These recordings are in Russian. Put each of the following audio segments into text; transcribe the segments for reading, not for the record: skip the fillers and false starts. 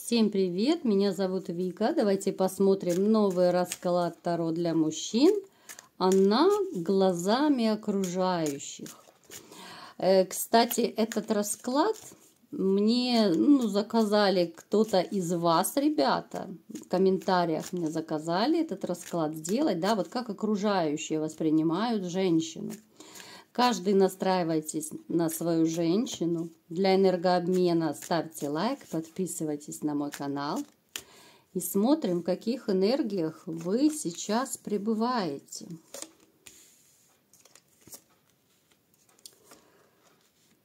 Всем привет, меня зовут Вика. Давайте посмотрим новый расклад Таро для мужчин. Она глазами окружающих. Кстати, этот расклад мне заказали кто-то из вас, ребята. В комментариях мне заказали этот расклад сделать. Да, вот как окружающие воспринимают женщину. Каждый настраивайтесь на свою женщину. Для энергообмена ставьте лайк, подписывайтесь на мой канал. И смотрим, в каких энергиях вы сейчас пребываете.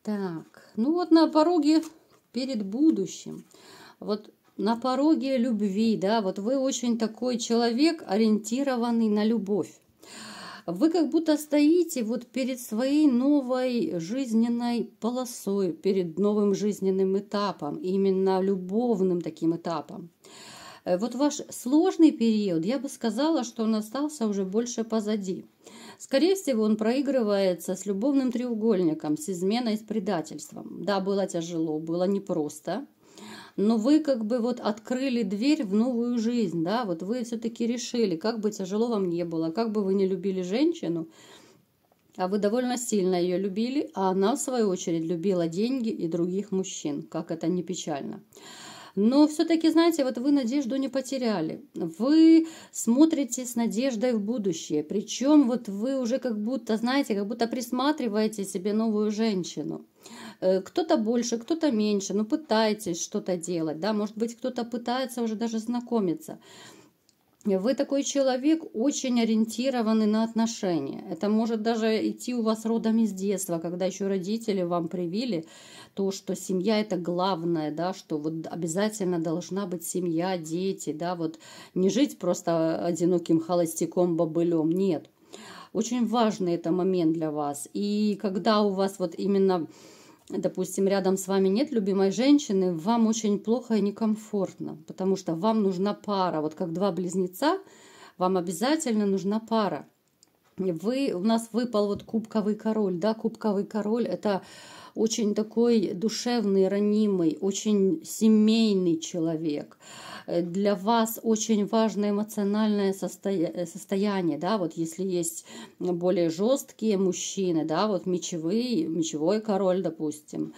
Так, ну вот на пороге перед будущим. Вот на пороге любви, да, вот вы очень такой человек, ориентированный на любовь. Вы как будто стоите вот перед своей новой жизненной полосой, перед новым жизненным этапом, именно любовным таким этапом. Вот ваш сложный период, я бы сказала, что он остался уже больше позади. Скорее всего, он проигрывается с любовным треугольником, с изменой, с предательством. Да, было тяжело, было непросто. Но вы как бы вот открыли дверь в новую жизнь, да, вот вы все-таки решили, как бы тяжело вам не было, как бы вы не любили женщину, а вы довольно сильно ее любили, а она в свою очередь любила деньги и других мужчин, как это не печально. Но все-таки, знаете, вот вы надежду не потеряли. Вы смотрите с надеждой в будущее. Причем вот вы уже как будто, знаете, как будто присматриваете себе новую женщину. Кто-то больше, кто-то меньше, но пытаетесь что-то делать, да, может быть, кто-то пытается уже даже знакомиться. Вы такой человек, очень ориентированный на отношения. Это может даже идти у вас родом из детства, когда еще родители вам привили то, что семья это главное, да, что вот обязательно должна быть семья, дети, да, вот не жить просто одиноким холостяком, бобылем, нет. Очень важный это момент для вас. И когда у вас вот именно, допустим, рядом с вами нет любимой женщины, вам очень плохо и некомфортно, потому что вам нужна пара. Вот как два близнеца, вам обязательно нужна пара. У нас выпал вот кубковый король, да, кубковый король это очень такой душевный, ранимый, очень семейный человек. Для вас очень важно эмоциональное состояние, да, вот если есть более жесткие мужчины, да, вот мечевой король, допустим,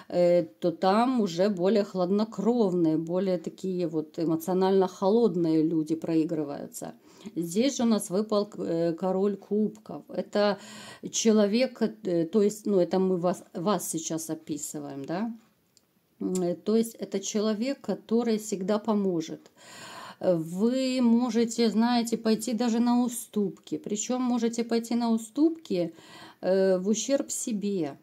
то там уже более хладнокровные, более такие вот эмоционально холодные люди проигрываются. Здесь же у нас выпал король кубков. Это человек, то есть, ну, это мы вас сейчас описываем, да? То есть это человек, который всегда поможет. Вы можете, знаете, пойти даже на уступки. Причем можете пойти на уступки в ущерб себе.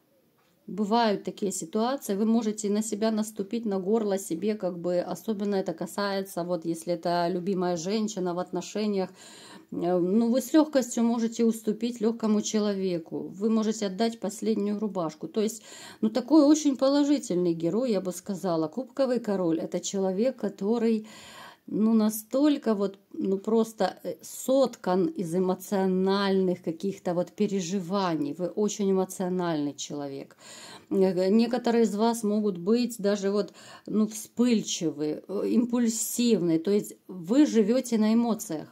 Бывают такие ситуации, вы можете на себя наступить, на горло себе, как бы, особенно это касается, вот если это любимая женщина в отношениях, ну, вы с легкостью можете уступить легкому человеку, вы можете отдать последнюю рубашку. То есть, ну, такой очень положительный герой, я бы сказала. Кубковый король – это человек, который, ну, настолько вот, ну, просто соткан из эмоциональных каких-то вот переживаний. Вы очень эмоциональный человек. Некоторые из вас могут быть даже вот, ну, вспыльчивые, импульсивные. То есть вы живете на эмоциях.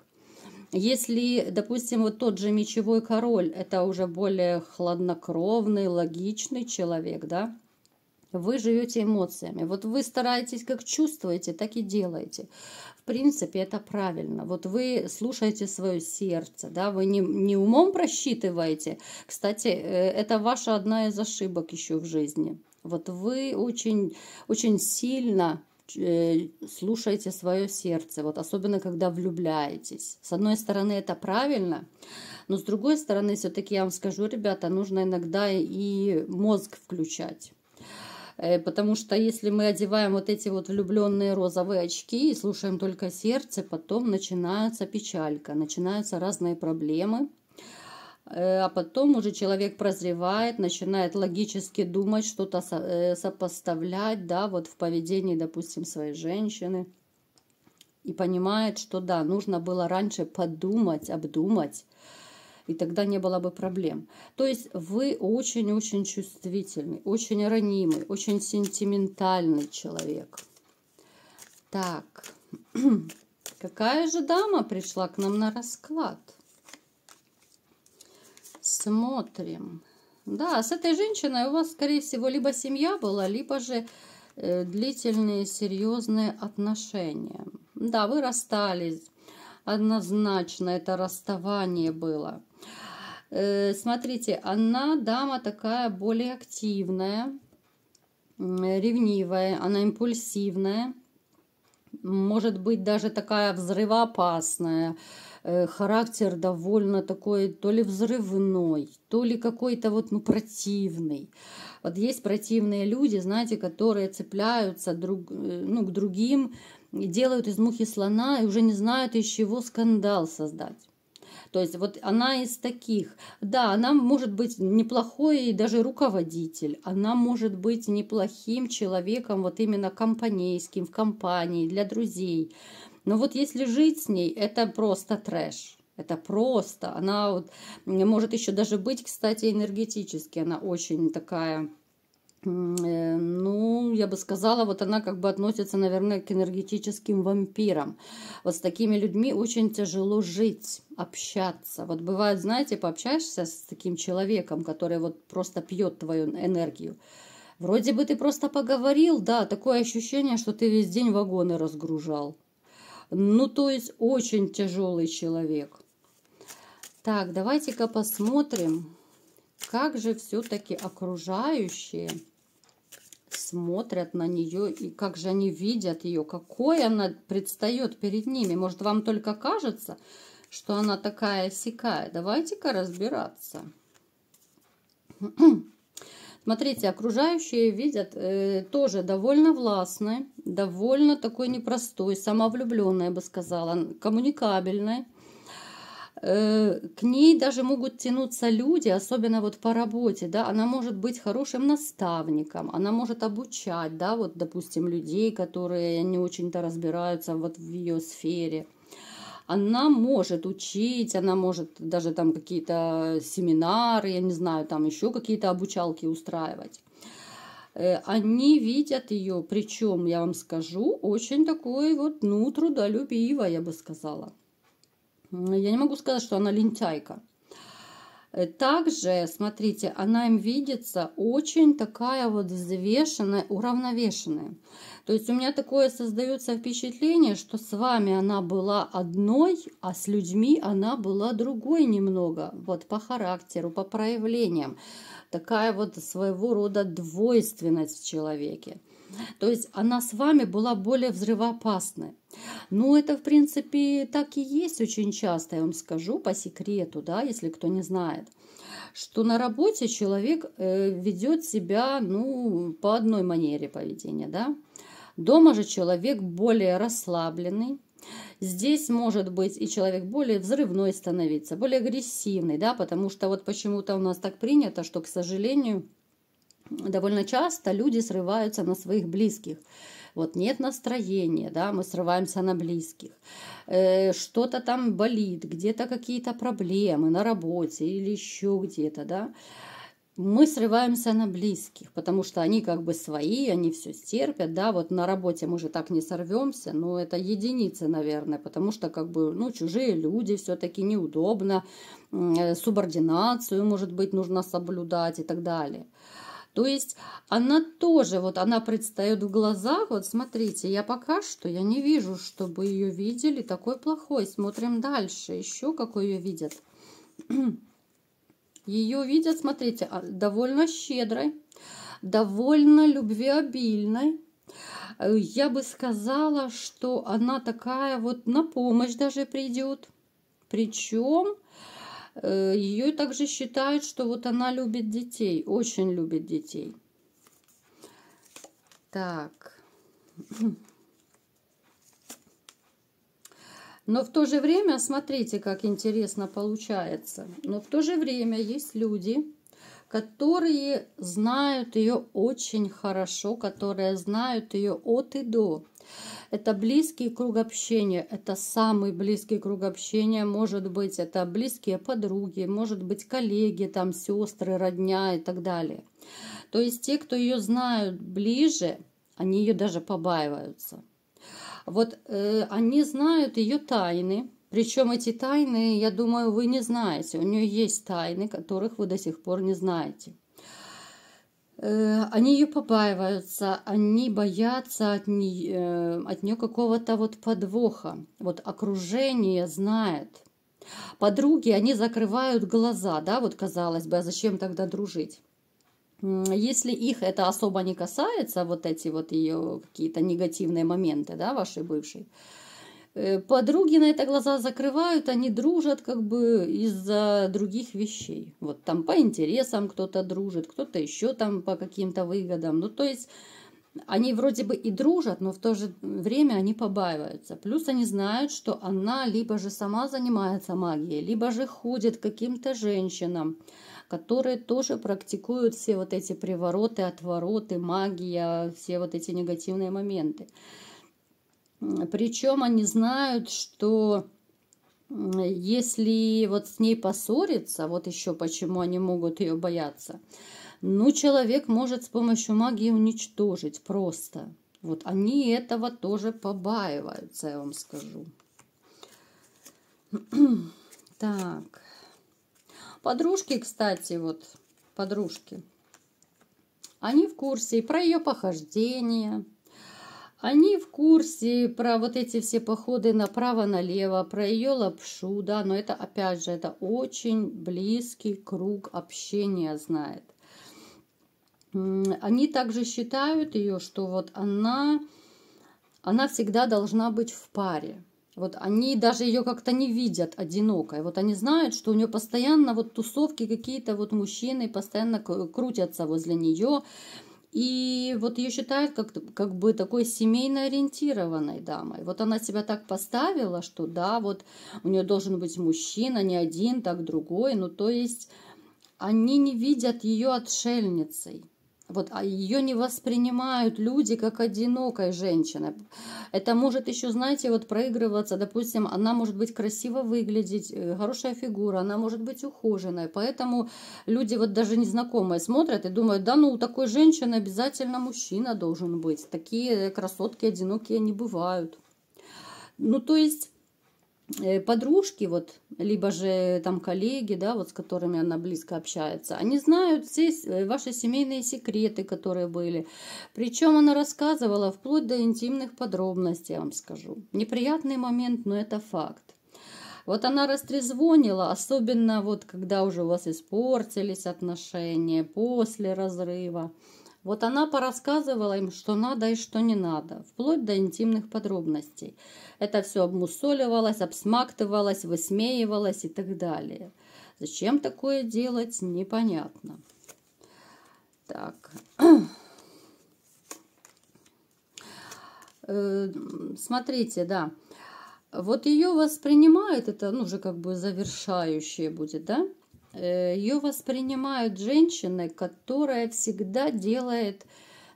Если, допустим, вот тот же мечевой король, это уже более хладнокровный, логичный человек, да, вы живете эмоциями. Вот вы стараетесь, как чувствуете, так и делаете. В принципе, это правильно. Вот вы слушаете свое сердце, да, вы не умом просчитываете. Кстати, это ваша одна из ошибок еще в жизни. Вот вы очень, очень сильно слушаете свое сердце, вот особенно когда влюбляетесь. С одной стороны, это правильно, но с другой стороны, все-таки я вам скажу, ребята, нужно иногда и мозг включать. Потому что если мы одеваем вот эти вот влюбленные розовые очки и слушаем только сердце, потом начинается печалька, начинаются разные проблемы. А потом уже человек прозревает, начинает логически думать, что-то сопоставлять, да, вот в поведении, допустим, своей женщины. И понимает, что да, нужно было раньше подумать, обдумать, и тогда не было бы проблем. То есть вы очень-очень чувствительный, очень ранимый, очень сентиментальный человек. Так, какая же дама пришла к нам на расклад? Смотрим. Да, с этой женщиной у вас, скорее всего, либо семья была, либо же длительные серьезные отношения. Да, вы расстались. Однозначно это расставание было. Смотрите, она дама такая более активная, ревнивая, она импульсивная. Может быть, даже такая взрывоопасная. Характер довольно такой, то ли взрывной, то ли какой-то вот, ну, противный. Вот есть противные люди, знаете, которые цепляются к другим, делают из мухи слона и уже не знают, из чего скандал создать. То есть вот она из таких. Да, она может быть неплохой даже руководитель. Она может быть неплохим человеком, вот именно компанейским, в компании, для друзей. Но вот если жить с ней, это просто трэш. Это просто. Она вот может еще даже быть, кстати, энергетически. Она очень такая... Ну, я бы сказала, вот она как бы относится, наверное, к энергетическим вампирам. Вот с такими людьми очень тяжело жить, общаться. Вот бывает, знаете, пообщаешься с таким человеком, который вот просто пьет твою энергию. Вроде бы ты просто поговорил, да, такое ощущение, что ты весь день вагоны разгружал. Ну, то есть очень тяжелый человек. Так, давайте-ка посмотрим, как же все-таки окружающие смотрят на нее и как же они видят ее, какой она предстает перед ними. Может, вам только кажется, что она такая сякая. Давайте-ка разбираться. Смотрите, окружающие видят тоже довольно властной, довольно такой непростой, самовлюбленной, я бы сказала, коммуникабельной. К ней даже могут тянуться люди, особенно вот по работе, да, она может быть хорошим наставником, она может обучать, да, вот, допустим, людей, которые не очень-то разбираются вот в ее сфере. Она может учить, она может даже там какие-то семинары, я не знаю, там еще какие-то обучалки устраивать. Они видят ее, причем, я вам скажу, очень такой вот, ну, трудолюбивая, я бы сказала. Я не могу сказать, что она лентяйка. Также, смотрите, она им видится очень такая вот взвешенная, уравновешенная. То есть у меня такое создается впечатление, что с вами она была одной, а с людьми она была другой немного. Вот по характеру, по проявлениям. Такая вот своего рода двойственность в человеке. То есть она с вами была более взрывоопасной. Ну, это, в принципе, так и есть очень часто, я вам скажу по секрету, да, если кто не знает, что на работе человек ведет себя, ну, по одной манере поведения, да. Дома же человек более расслабленный. Здесь может быть и человек более взрывной становиться, более агрессивный, да, потому что вот почему-то у нас так принято, что, к сожалению, довольно часто люди срываются на своих близких. Вот нет настроения, да, мы срываемся на близких. Что-то там болит, где-то какие-то проблемы на работе или еще где-то, да. Мы срываемся на близких, потому что они как бы свои, они все стерпят, да, вот на работе мы же так не сорвемся, но это единицы, наверное, потому что как бы, ну, чужие люди все-таки неудобно, субординацию, может быть, нужно соблюдать и так далее. То есть она тоже, вот она предстает в глазах, вот смотрите, я пока что, я не вижу, чтобы ее видели такой плохой. Смотрим дальше, еще какой ее видят. Ее видят, смотрите, довольно щедрой, довольно любвеобильной. Я бы сказала, что она такая вот на помощь даже придет. Причем ее также считают, что вот она любит детей, очень любит детей. Так. Но в то же время, смотрите, как интересно получается. Но в то же время есть люди, которые знают ее очень хорошо, которые знают ее от и до. Это близкий круг общения, это самый близкий круг общения, может быть, это близкие подруги, может быть, коллеги, там, сестры, родня и так далее. То есть те, кто ее знают ближе, они ее даже побаиваются. Вот они знают ее тайны. Причем эти тайны, я думаю, вы не знаете. У нее есть тайны, которых вы до сих пор не знаете. Они ее побаиваются, они боятся от нее какого-то вот подвоха. Вот окружение знает. Подруги, они закрывают глаза, да, вот казалось бы, а зачем тогда дружить? Если их это особо не касается, вот эти вот ее какие-то негативные моменты, да, вашей бывшей, подруги на это глаза закрывают, они дружат как бы из-за других вещей. Вот там по интересам кто-то дружит, кто-то еще там по каким-то выгодам. Ну, то есть они вроде бы и дружат, но в то же время они побаиваются. Плюс они знают, что она либо же сама занимается магией, либо же ходит к каким-то женщинам, которые тоже практикуют все вот эти привороты, отвороты, магия, все вот эти негативные моменты. Причем они знают, что если вот с ней поссориться, вот еще почему они могут ее бояться, ну, человек может с помощью магии уничтожить просто. Вот они этого тоже побаиваются, я вам скажу. Так. Подружки, кстати, вот, подружки, они в курсе и про ее похождения. Они в курсе про вот эти все походы направо-налево, про ее лапшу, да, но это, опять же, это очень близкий круг общения знает. Они также считают ее, что вот она всегда должна быть в паре. Вот они даже ее как-то не видят одинокой. Вот они знают, что у нее постоянно вот тусовки какие-то, вот мужчины постоянно крутятся возле нее. И вот ее считают как бы такой семейно ориентированной дамой. Вот она себя так поставила, что да, вот у нее должен быть мужчина, не один, так другой. Ну, то есть они не видят ее отшельницей. Вот, а ее не воспринимают люди как одинокой женщины. Это может еще, знаете, вот проигрываться. Допустим, она может быть красиво выглядеть, хорошая фигура, она может быть ухоженной. Поэтому люди вот даже незнакомые смотрят и думают, да ну, у такой женщины обязательно мужчина должен быть. Такие красотки одинокие не бывают. Ну, то есть подружки, вот, либо же там коллеги, да, вот с которыми она близко общается, они знают все ваши семейные секреты, которые были. Причем она рассказывала вплоть до интимных подробностей, я вам скажу. Неприятный момент, но это факт. Вот она растрезвонила, особенно вот когда уже у вас испортились отношения, после разрыва. Вот она порассказывала им, что надо и что не надо, вплоть до интимных подробностей. Это все обмусоливалось, обсмактывалось, высмеивалось и так далее. Зачем такое делать, непонятно. Так. Смотрите, да. Вот ее воспринимают, это ну, уже как бы завершающее будет, да? Ее воспринимают женщины, которая всегда делает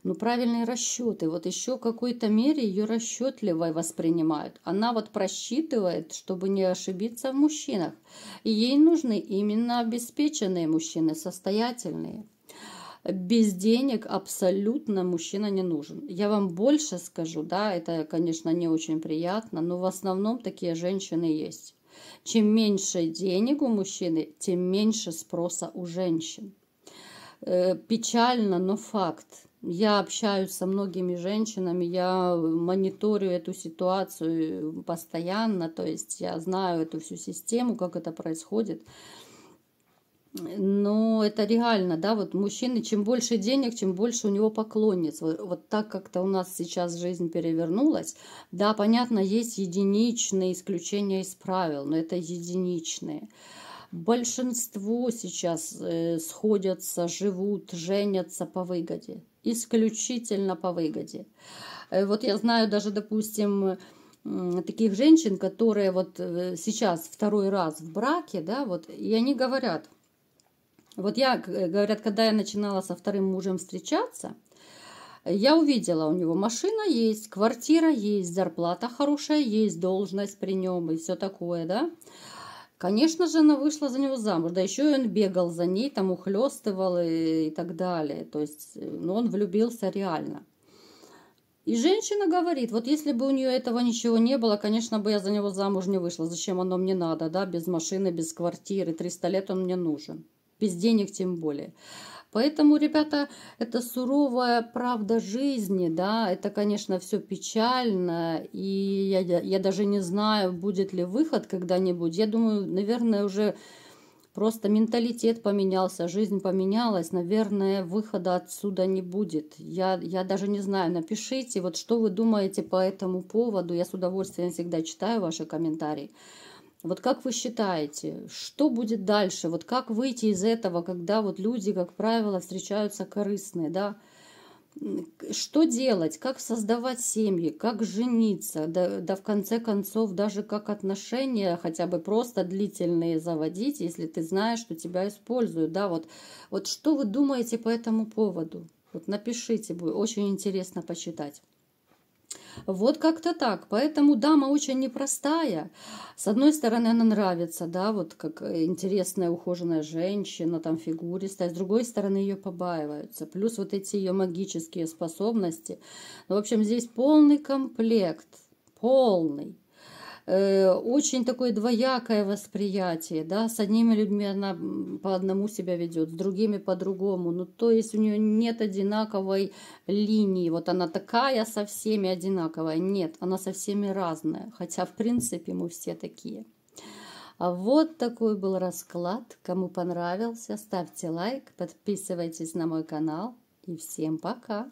ну, правильные расчеты. Вот еще в какой-то мере ее расчетливой воспринимают. Она вот просчитывает, чтобы не ошибиться в мужчинах. И ей нужны именно обеспеченные мужчины, состоятельные. Без денег абсолютно мужчина не нужен. Я вам больше скажу, да, это, конечно, не очень приятно, но в основном такие женщины есть. Чем меньше денег у мужчины, тем меньше спроса у женщин. Печально, но факт. Я общаюсь со многими женщинами, я мониторю эту ситуацию постоянно, то есть я знаю эту всю систему, как это происходит. Но это реально, да, вот мужчины, чем больше денег, чем больше у него поклонниц. Вот так как-то у нас сейчас жизнь перевернулась. Да, понятно, есть единичные исключения из правил, но это единичные. Большинство сейчас сходятся, живут, женятся по выгоде. Исключительно по выгоде. Вот я знаю даже, допустим, таких женщин, которые вот сейчас второй раз в браке, да, вот, и они говорят, вот говорят, когда я начинала со вторым мужем встречаться, я увидела, у него машина есть, квартира есть, зарплата хорошая есть, должность при нем и все такое, да. Конечно же, она вышла за него замуж, да еще и он бегал за ней, там ухлёстывал и так далее. То есть, ну, он влюбился реально. И женщина говорит, вот если бы у нее этого ничего не было, конечно бы я за него замуж не вышла. Зачем оно мне надо, да, без машины, без квартиры, 300 лет он мне нужен. Без денег тем более. Поэтому, ребята, это суровая правда жизни, да, это, конечно, все печально, и я даже не знаю, будет ли выход когда-нибудь. Я думаю, наверное, уже просто менталитет поменялся, жизнь поменялась, наверное, выхода отсюда не будет. Я даже не знаю, напишите, вот что вы думаете по этому поводу, я с удовольствием всегда читаю ваши комментарии. Вот как вы считаете, что будет дальше? Вот как выйти из этого, когда вот люди, как правило, встречаются корыстные, да? Что делать? Как создавать семьи? Как жениться? Да в конце концов, даже как отношения хотя бы просто длительные заводить, если ты знаешь, что тебя используют, да? Вот что вы думаете по этому поводу? Вот напишите, будет очень интересно почитать. Вот как-то так. Поэтому дама очень непростая. С одной стороны, она нравится, да, вот как интересная ухоженная женщина, там фигуристая. С другой стороны, ее побаиваются. Плюс вот эти ее магические способности. Ну, в общем, здесь полный комплект. Полный. Очень такое двоякое восприятие, да, с одними людьми она по одному себя ведет, с другими по-другому, ну, то есть у нее нет одинаковой линии, вот она такая со всеми одинаковая, нет, она со всеми разная, хотя, в принципе, мы все такие. А вот такой был расклад, кому понравился, ставьте лайк, подписывайтесь на мой канал, и всем пока!